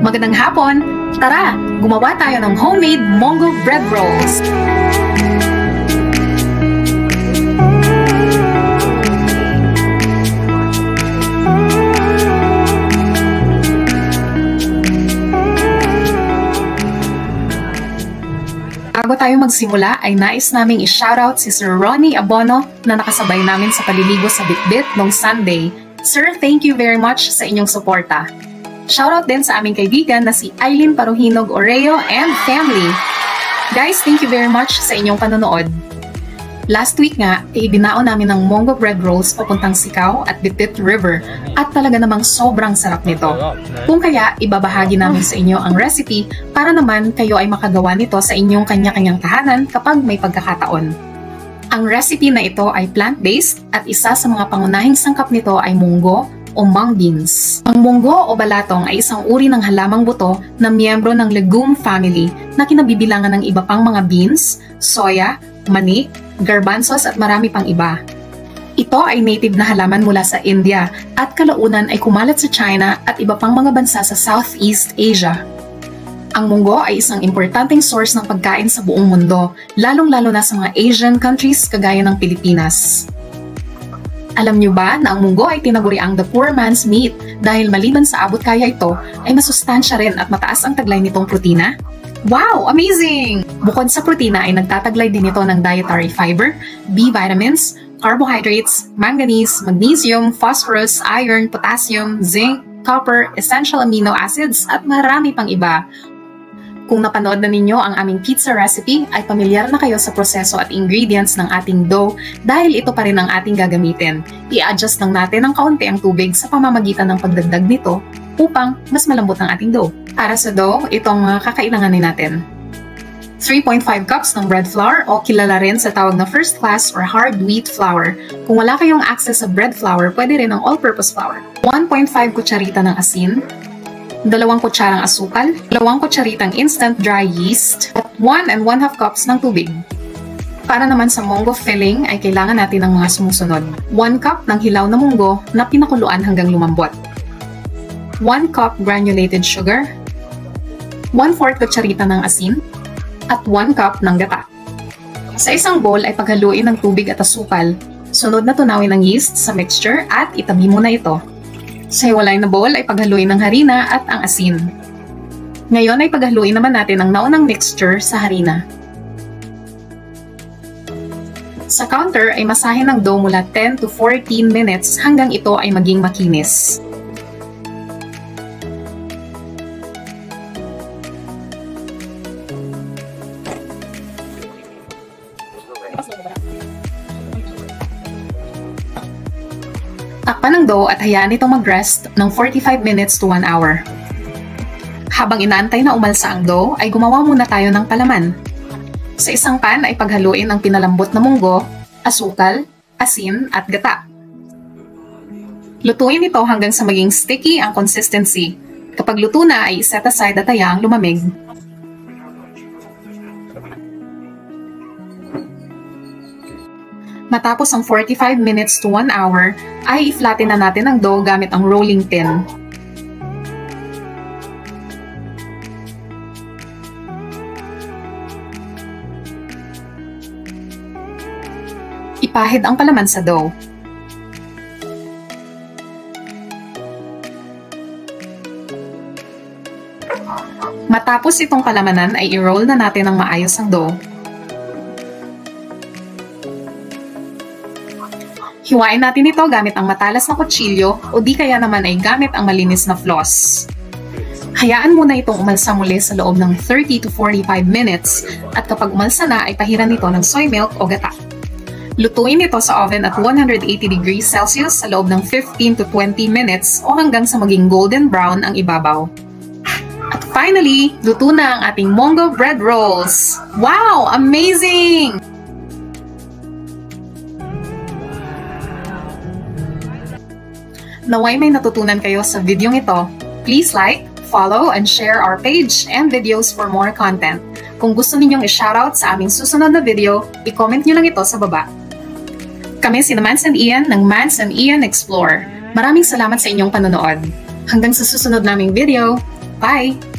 Magandang hapon! Tara, gumawa tayo ng homemade Mongo bread rolls. Bago tayo magsimula ay nais naming i-shoutout si Sir Ronnie Abono na nakasabay namin sa paliligo sa Bitbit noong Sunday. Sir, thank you very much sa inyong suporta. Shoutout din sa aming kaibigan na si Aileen Paruhinog Oreo and family. Guys, thank you very much sa inyong panonood. Last week nga, ibinao namin ng Mongo bread rolls papuntang Sikaw at Bitbit River at talaga namang sobrang sarap nito. Kung kaya, ibabahagi namin sa inyo ang recipe para naman kayo ay makagawa nito sa inyong kanya-kanyang tahanan kapag may pagkakataon. Ang recipe na ito ay plant-based at isa sa mga pangunahing sangkap nito ay munggo o mung beans. Ang munggo o balatong ay isang uri ng halamang buto na miyembro ng legume family na kinabibilangan ng iba pang mga beans, soya, mani, garbanzos at marami pang iba. Ito ay native na halaman mula sa India at kalaunan ay kumalat sa China at iba pang mga bansa sa Southeast Asia. Ang munggo ay isang importanteng source ng pagkain sa buong mundo, lalong-lalo na sa mga Asian countries kagaya ng Pilipinas. Alam niyo ba na ang munggo ay tinaguriang the poor man's meat dahil maliban sa abot kaya ito ay masustansya rin at mataas ang taglay nitong protina? Wow! Amazing! Bukod sa protina ay nagtataglay din ito ng dietary fiber, B vitamins, carbohydrates, manganese, magnesium, phosphorus, iron, potassium, zinc, copper, essential amino acids at marami pang iba. Kung napanood na ninyo ang aming pizza recipe, ay pamilyar na kayo sa proseso at ingredients ng ating dough dahil ito pa rin ang ating gagamitin. I-adjust lang natin ng kaunti ang tubig sa pamamagitan ng pagdagdag nito upang mas malambot ang ating dough. Para sa dough, itong mga kakailanganin natin. 3.5 cups ng bread flour o kilala rin sa tawag na first class or hard wheat flour. Kung wala kayong access sa bread flour, pwede rin ang all-purpose flour. 1.5 kutsarita ng asin, 2 kutsarang asukal, 2 kutsaritang instant dry yeast, at 1 1/2 cups ng tubig. Para naman sa munggo filling ay kailangan natin ng mga sumusunod. 1 cup ng hilaw na munggo na pinakuluan hanggang lumambot. 1 cup granulated sugar, 1/4 kutsarita ng asin, at 1 cup ng gata. Sa isang bowl ay paghaluin ng tubig at asukal. Sunod na tunawin ang yeast sa mixture at itabi muna ito. Sa hiwalay na bowl ay paghaluin ng harina at ang asin. Ngayon ay paghaluin naman natin ang naunang mixture sa harina. Sa counter ay masahin ang dough mula 10 to 14 minutes hanggang ito ay maging makinis. Takpan ng dough at hayaan itong mag-rest ng 45 minutes to 1 hour. Habang inaantay na umalsa ang dough, ay gumawa muna tayo ng palaman. Sa isang pan ay paghaluin ang pinalambot na munggo, asukal, asin at gata. Lutuin ito hanggang sa maging sticky ang consistency. Kapag luto na ay set aside at hayaang lumamig. Matapos ang 45 minutes to 1 hour, ay i-flatten na natin ang dough gamit ang rolling pin. Ipahid ang palaman sa dough. Matapos itong palamanan ay i-roll na natin ng maayos ang dough. Hiwain natin ito gamit ang matalas na kutsilyo o di kaya naman ay gamit ang malinis na floss. Hayaan muna itong umalsa muli sa loob ng 30 to 45 minutes at kapag umalsa na ay pahiran ito ng soy milk o gata. Lutuin ito sa oven at 180 degrees Celsius sa loob ng 15 to 20 minutes o hanggang sa maging golden brown ang ibabaw. At finally, luto na ang ating Mongo bread rolls! Wow! Amazing! Naway may natutunan kayo sa videong ito. Please like, follow, and share our page and videos for more content. Kung gusto ninyong i-shoutout sa aming susunod na video, i-comment nyo lang ito sa baba. Kami si Mans and Ian ng Mans and Ian Explore. Maraming salamat sa inyong panonood. Hanggang sa susunod naming video, Bye!